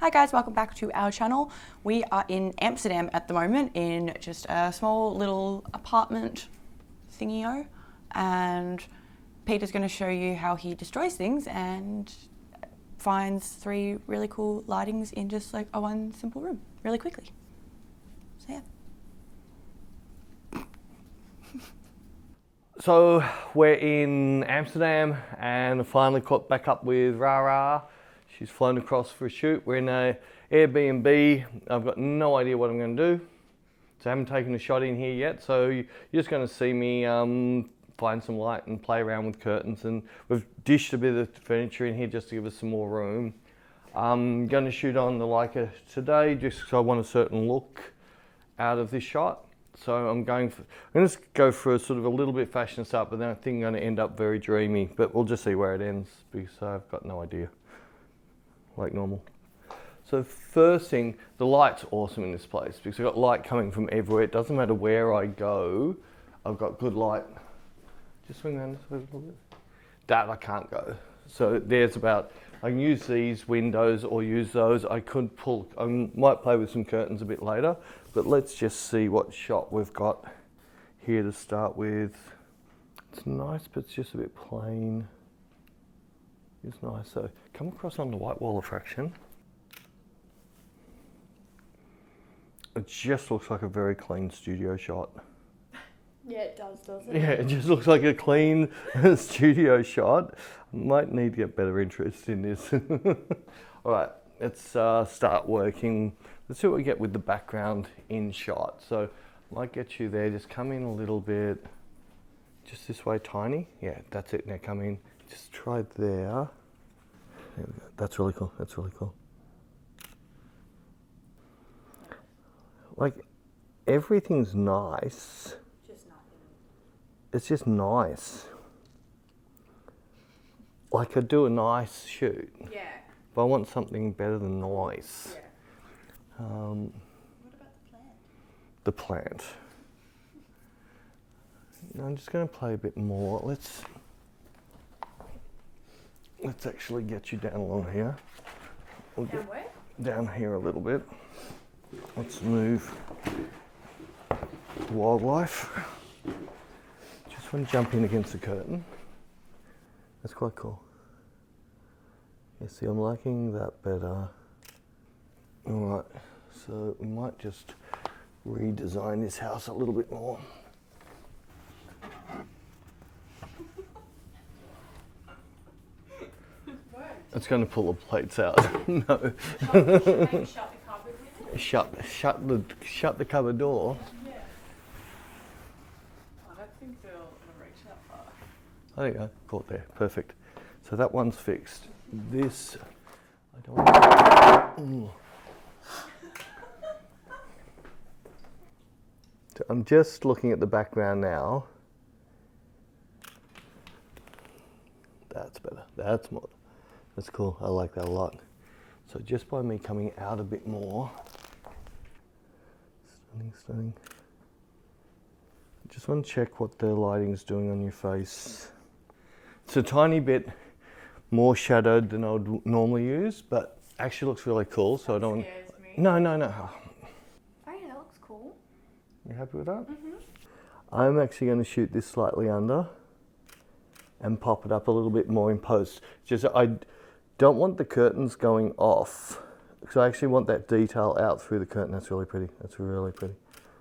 Hi guys, welcome back to our channel. We are in Amsterdam at the moment in just a small little apartment thingy-o, and Peter's going to show you how he destroys things and finds 3 really cool lightings in just like a one simple room really quickly. So yeah. So we're in Amsterdam and finally caught back up with Rara. She's flown across for a shoot. We're in a Airbnb. I've got no idea what I'm going to do. So I haven't taken a shot in here yet. So you're just going to see me find some light and play around with curtains. And we've dished a bit of furniture in here just to give us some more room. I'm going to shoot on the Leica today just because I want a certain look out of this shot. So I'm going to just go for a sort of a little bit fashion start, but then I think I'm going to end up very dreamy. But we'll just see where it ends because I've got no idea. Like normal. So first thing, the light's awesome in this place because I've got light coming from everywhere. It doesn't matter where I go, I've got good light. Just swing around this way a little bit. That I can't go. So there's about, I can use these windows or use those. I could pull, I might play with some curtains a bit later, but let's just see what shot we've got here to start with. It's nice, but it's just a bit plain. It's nice. So come across on the white wall diffraction. It just looks like a very clean studio shot. Yeah, it does, doesn't it? Yeah, it just looks like a clean studio shot. Might need to get better interest in this. All right, let's start working. Let's see what we get with the background in shot. So might get you there, just come in a little bit. Just this way, tiny. Yeah, that's it, now come in. Just try there. There we go. That's really cool, that's really cool. Like, everything's nice. It's just nice. Like, I do a nice shoot. Yeah. But I want something better than nice. Yeah. What about the plant? The plant. No, I'm just going to play a bit more. Let's actually get you down along here. We'll down where? Down here a little bit. Let's move wildlife. Just want to jump in against the curtain. That's quite cool. Yeah, see, I'm liking that better. Alright, so we might just redesign this house a little bit more. It's going to pull the plates out. No. Shut the cupboard door. Yeah. I don't think they'll reach that far. There you go, caught there, perfect. So that one's fixed. This, I don't want. So I'm just looking at the background now. That's better, that's more. That's cool, I like that a lot. So just by me coming out a bit more. Stunning, stunning. Just want to check what the lighting's doing on your face. It's a tiny bit more shadowed than I would normally use, but actually looks really cool. So I don't. Scares me. No. Oh yeah, that looks cool. You happy with that? Mhm. I'm actually going to shoot this slightly under and pop it up a little bit more in post. Just I don't want the curtains going off, because I actually want that detail out through the curtain. That's really pretty. That's really pretty.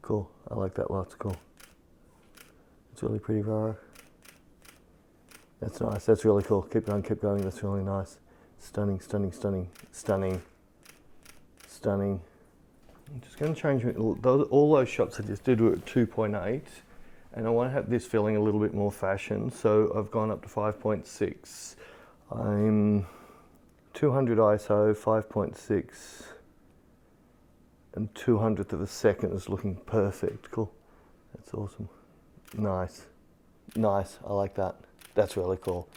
Cool. I like that lot. It's cool. It's really pretty, Rara. That's nice. That's really cool. Keep going, keep going. That's really nice. Stunning, stunning, stunning, stunning, stunning. I'm just going to change all those shots I just did were at 2.8, and I want to have this feeling a little bit more fashion. So I've gone up to 5.6. I'm 200 ISO, 5.6, and 200th of a second is looking perfect. Cool. That's awesome. Nice. Nice. I like that. That's really cool.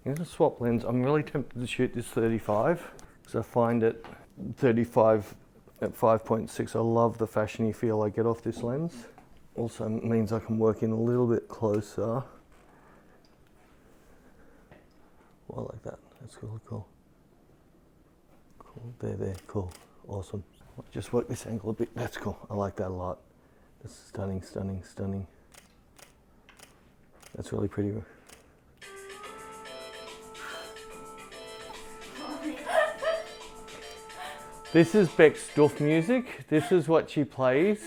I'm going to swap lens. I'm really tempted to shoot this 35 because I find it 35 at 5.6. I love the fashiony feel I get off this lens. Also means I can work in a little bit closer. Well, I like that. That's really cool. Cool. There, cool, awesome. Just work this angle a bit, that's cool. I like that a lot. That's stunning, stunning, stunning. That's really pretty. This is Beck's stuff music. This is what she plays.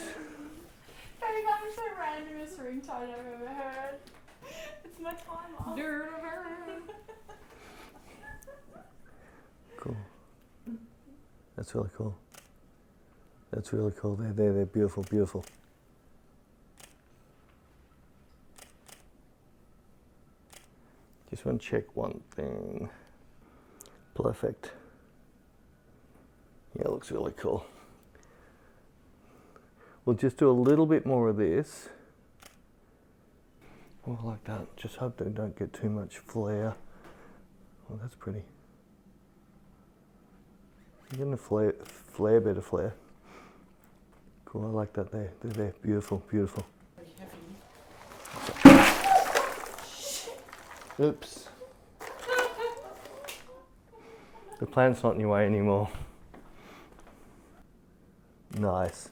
Baby, that is the randomest ringtone I've ever heard. It's my timer. Cool. That's really cool. That's really cool. They're beautiful, beautiful. Just want to check one thing. Perfect. Yeah, it looks really cool. We'll just do a little bit more of this. Oh, I like that. Just hope they don't get too much flare. Oh, that's pretty. You're getting a flare, bit of flare. Cool, I like that there. They're there. Beautiful, beautiful. Oops. The plant's not in your way anymore. Nice.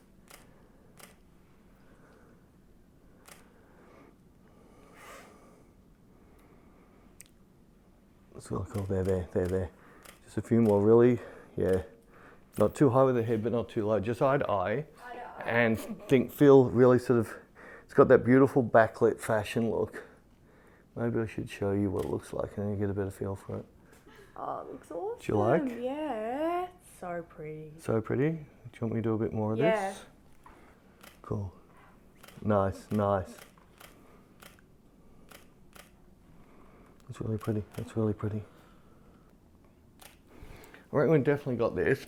That's really cool. There. Just a few more, really. Yeah. Not too high with the head, but not too low. Just eye to eye. And feel really sort of, it's got that beautiful backlit fashion look. Maybe I should show you what it looks like and then you get a better feel for it. Oh, it looks awesome. Do you like? Yeah. So pretty. So pretty. Do you want me to do a bit more of Yeah. this? Cool. Nice, nice. That's really pretty. That's really pretty. I reckon we've definitely got this.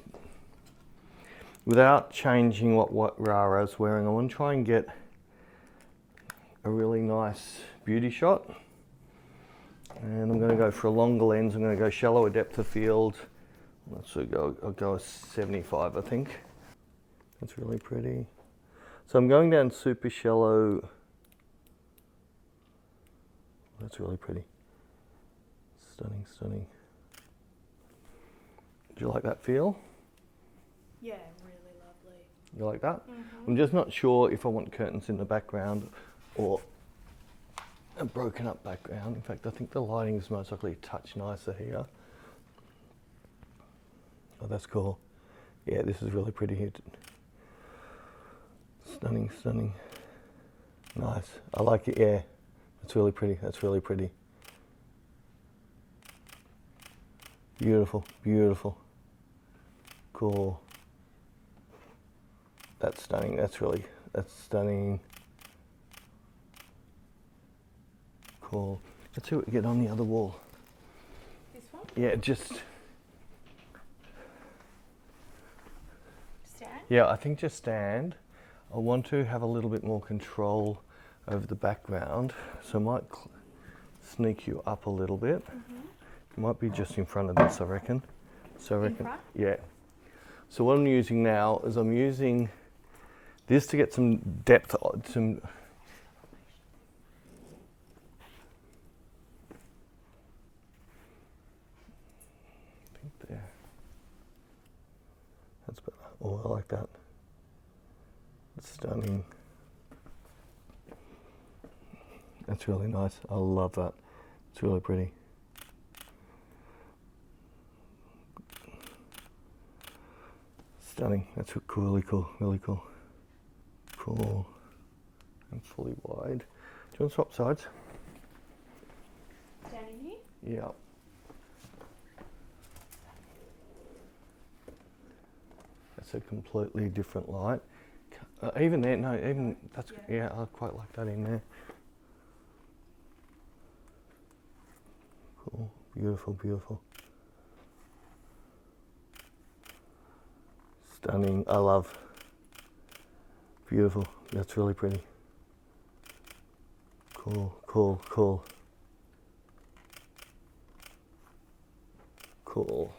Without changing what Rara's wearing, I want to try and get a really nice beauty shot. And I'm going to go for a longer lens. I'm going to go shallower depth of field. I'll go a 75, I think. That's really pretty. So I'm going down super shallow. That's really pretty. Stunning, stunning. Do you like that feel? Yeah, really lovely. You like that? Mm-hmm. I'm just not sure if I want curtains in the background or a broken up background. In fact, I think the lighting is most likely a touch nicer here. Oh, that's cool. Yeah, this is really pretty here. Stunning, stunning. Nice. I like it, yeah. That's really pretty. That's really pretty. Beautiful, beautiful. Cool. That's stunning. That's stunning. Cool. Let's see what we get on the other wall. This one? Yeah, just... Stand? Yeah, I think just stand. I want to have a little bit more control over the background, so I might sneak you up a little bit. It might be just in front of this, I reckon. So I reckon, in front? yeah. So what I'm using now is I'm using this to get some depth, some. I think there. That's better. Oh, I like that. It's stunning. That's really nice. I love that. It's really pretty. Stunning. That's really cool. Really cool. Cool. And fully wide. Do you want to swap sides? Standing here? Yeah. That's a completely different light. Even there, no, even that's yeah, I quite like that in there. Cool. Beautiful, beautiful. Stunning. I love. Beautiful. That's really pretty. Cool, cool, cool. Cool.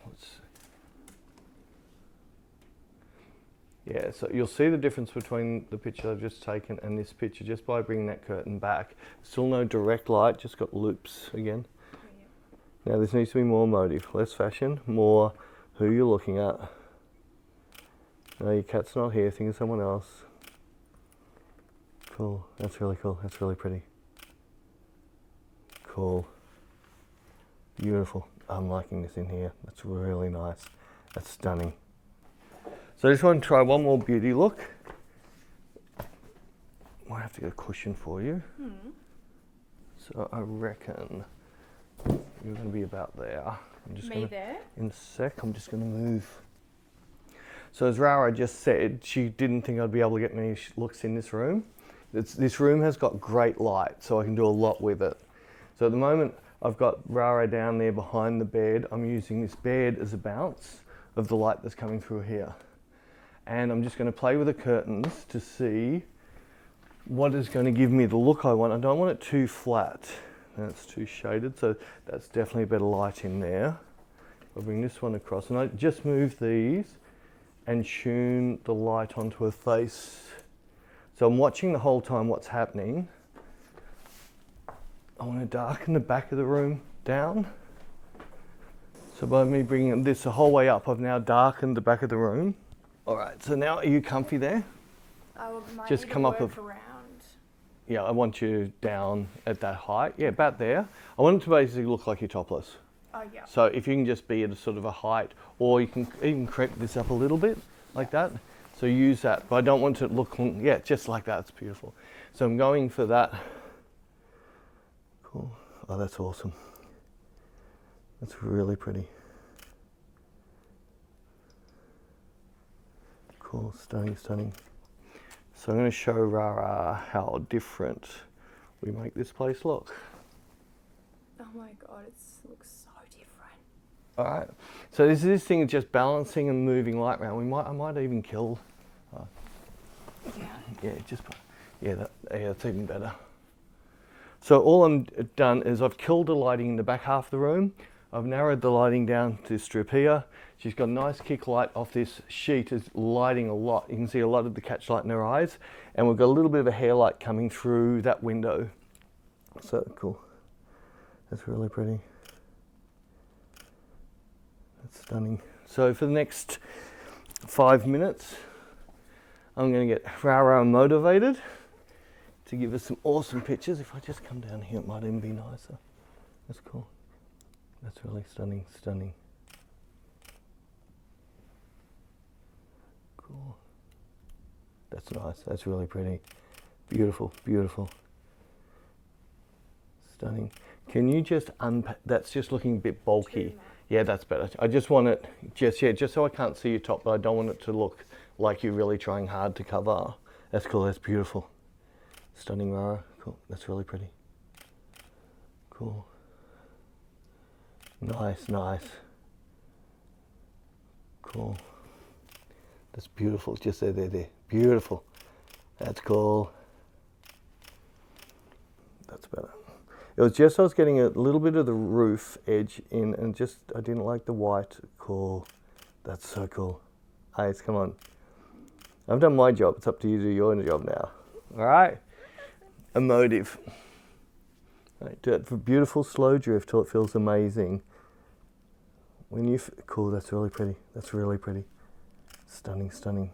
Yeah, so you'll see the difference between the picture I've just taken and this picture just by bringing that curtain back. Still no direct light, just got loops again. Now this needs to be more motive, less fashion, more who you're looking at. No, your cat's not here, think of someone else. Cool, that's really cool, that's really pretty. Cool. Beautiful. I'm liking this in here. That's really nice. That's stunning. So I just want to try one more beauty look. Might have to get a cushion for you. So I reckon you're going to be about there. I'm just Me there? In a sec, I'm just going to move. So as Rara just said, she didn't think I'd be able to get many looks in this room. This room has got great light, so I can do a lot with it. So at the moment, I've got Rara down there behind the bed. I'm using this bed as a bounce of the light that's coming through here. And I'm just going to play with the curtains to see what is going to give me the look I want. I don't want it too flat. That's too shaded, so that's definitely a better light in there. I'll bring this one across, and I just move these and tune the light onto her face. So I'm watching the whole time what's happening. I want to darken the back of the room down. So by me bringing this the whole way up, I've now darkened the back of the room. All right, so now are you comfy there? I might Just need come to up work a- around. Yeah, I want you down at that height. Yeah, about there. I want it to basically look like you're topless. Oh yeah. So if you can just be at a sort of a height, or you can even creep this up a little bit, like that. So use that, but I don't want it to look, yeah, just like that, it's beautiful. So I'm going for that. Cool, oh that's awesome. That's really pretty. Cool, stunning, stunning. So I'm going to show Rara how different we make this place look. Oh my god, it looks so different. All right. So this thing of just balancing and moving light around. I might even kill. Yeah, just yeah, that's even better. So all I'm done is I've killed the lighting in the back half of the room. I've narrowed the lighting down to this strip here. She's got a nice kick light off this sheet, is lighting a lot. You can see a lot of the catch light in her eyes, and we've got a little bit of a hair light coming through that window. So cool. That's really pretty. That's stunning. So for the next 5 minutes, I'm going to get Rara motivated to give us some awesome pictures. If I just come down here, it might even be nicer. That's cool. That's really stunning, stunning. Cool. That's nice. That's really pretty. Beautiful, beautiful. Stunning. Can you just unpack? That's just looking a bit bulky. Yeah, that's better. I just want it just so I can't see your top, but I don't want it to look like you're really trying hard to cover. That's cool. That's beautiful. Stunning, Rara. Cool. That's really pretty. Cool. Nice, nice. Cool. That's beautiful. Just there. Beautiful. That's cool. That's better. It was just I was getting a little bit of the roof edge in, and just I didn't like the white. Cool. That's so cool. Ace, come on. I've done my job. It's up to you to do your job now. All right. Emotive. Right, do it for beautiful slow drift till it feels amazing. When you cool, that's really pretty. That's really pretty. Stunning, stunning.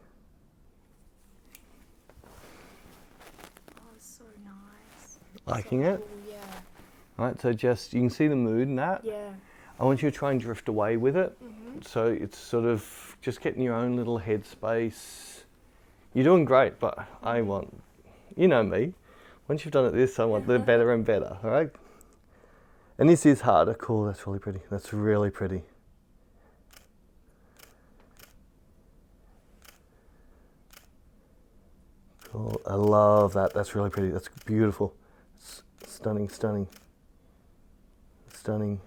Oh, it's so nice. Liking so it? Cool, yeah. Right, so just, you can see the mood in that. Yeah. I want you to try and drift away with it. So it's sort of just getting your own little headspace. You're doing great, but I want, you know me, once you've done it this, I want the better and better, all right? And this is harder. Cool, that's really pretty. That's really pretty. Cool, I love that. That's really pretty. That's beautiful. Stunning, stunning. Stunning.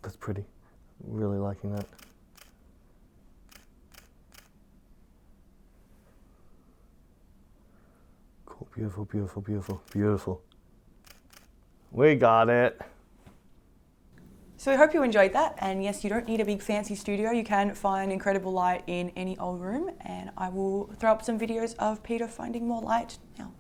That's pretty. Really liking that. Cool, beautiful, beautiful, beautiful, beautiful. We got it. So I hope you enjoyed that, and yes, you don't need a big fancy studio. You can find incredible light in any old room, and I will throw up some videos of Peter finding more light now.